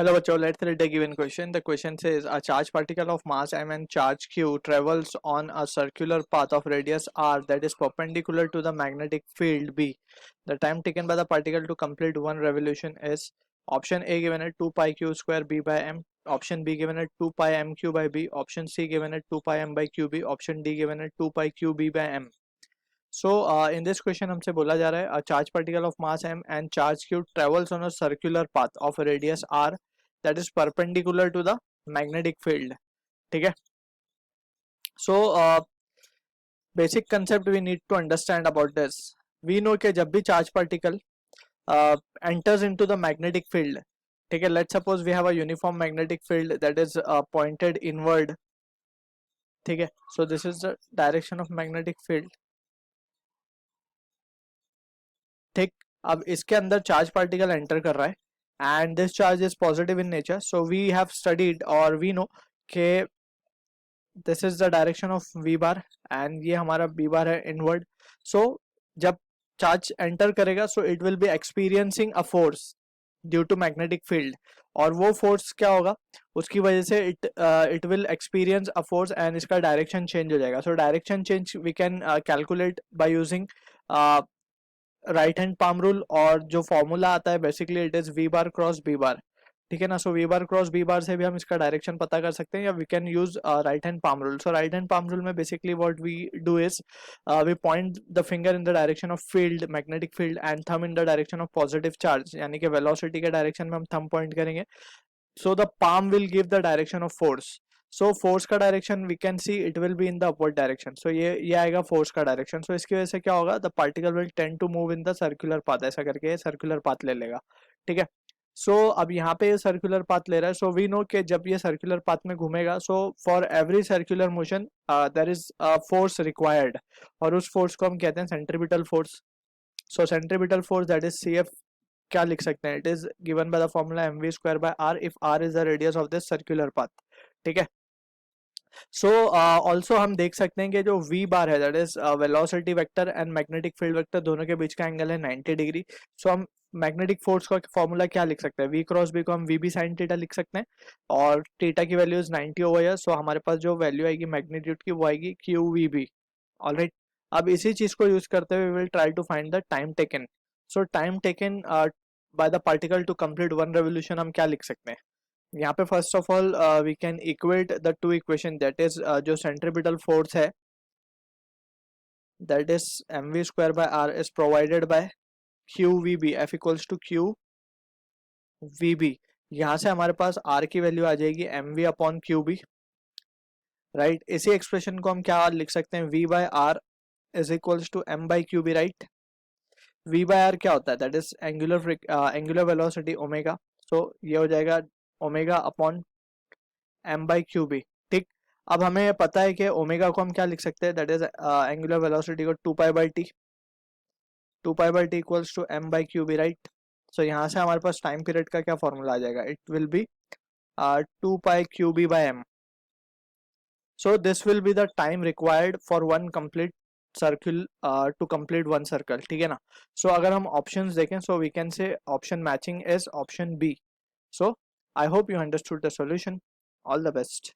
Hello, bachcho. Let's read the given question. The question says a charged particle of mass m and charge q travels on a circular path of radius r that is perpendicular to the magnetic field B. The time taken by the particle to complete one revolution is option A given at 2 pi q square B by m, option B given at 2 pi mq by B, option C given at 2 pi m by qb, option D given at 2 pi qb by m. So in this question हमसे बोला जा रहा है a charged particle of mass m and charge q travels on a circular path of a radius r that is perpendicular to the magnetic field. ठीक है. So basic concept we need to understand about this. We know कि जब भी charge particle enters into the magnetic field, ठीक है, let's suppose we have a uniform magnetic field that is pointed inward. ठीक है. So this is the direction of magnetic field. ठीक. अब इसके अंदर चार्ज पार्टिकल एंटर कर रहा है and this charge is positive in nature, so we have studied or we know कि this is the direction of v bar and ये हमारा b bar है inward. So जब चार्ज एंटर करेगा so it will be experiencing a force due to magnetic field और वो force क्या होगा उसकी वजह से it will experience a force and इसका डायरेक्शन चेंज हो जाएगा. So direction change we can calculate by using right hand palm rule और जो फॉर्मूला आता है basically it is v bar cross b bar. ठीक है ना. So v bar cross b bar से भी हम इसका डायरेक्शन पता कर सकते हैं या we can use right hand palm rule. So right hand palm rule में basically what we do is we point the finger in the direction of field magnetic field and thumb in the direction of positive charge, यानी कि velocity के direction में हम thumb point करेंगे. So the palm will give the direction of force. So force का direction we can see it will be in the upward direction. So ये आएगा force का डायरेक्शन. सो इसकी वजह से क्या होगा the particle will tend to move in the circular path. ऐसा करके सर्कुलर पाथ ले लेगा. ठीक है. सो अब यहाँ पे ये सर्कुलर पाथ ले रहा है. सो वी नो कि जब ये सर्कुलर पाथ में घूमेगा so for every circular motion there is force required और उस फोर्स को हम कहते हैं centripetal force. So centripetal force that is c f क्या लिख सकते हैं. It is given by the formula m v square by r if r is the radius of this circular path. ठीक है. सो ऑल्सो हम देख सकते हैं कि जो v बार है that is velocity vector and magnetic field vector दोनों के बीच का एंगल है 90 डिग्री. सो हम मैग्नेटिक फोर्स का फॉर्मूला क्या लिख सकते हैं. v क्रॉस b को हम v b साइन थीटा लिख सकते हैं और थीटा की वैल्यू इज 90 ओवर हियर. सो हमारे पास जो वैल्यू आएगी मैग्नीट्यूड की वो आएगी q v b. ऑलराइट. अब इसी चीज को यूज करते हुए we will try to find the time taken. So time taken by the particle to complete one revolution हम क्या लिख सकते हैं. यहाँ पे first of all we can equate the two equation that is जो सेंट्रीपिटल फोर्स है that is m v square by are is provided by q v b f equals to q v b. यहाँ से हमारे पास r की value आ जाएगी M V upon Q B. Right. इसी expression को हम क्या लिख सकते हैं V by are is equals to M by Q B. Right. V by R क्या होता है that is angular velocity omega. So ये हो जाएगा omega upon M by Q B. ठीक. अब हमें पता है कि ओमेगा को हम क्या लिख सकते हैं दैट इज एंगुलर वेलोसिटी को 2 pi by T. 2 pi by T equals to M by Q B. Right. So यहाँ से हमारे पास टाइम पीरियड का क्या फॉर्मूला आ जाएगा. It will be 2 pi Q B by M. So this will be the time required for one complete circle to complete one circle. ठीक है ना. सो अगर हम ऑप्शंस देखें so we can say option matching is option B. So I hope you understood the solution. All the best.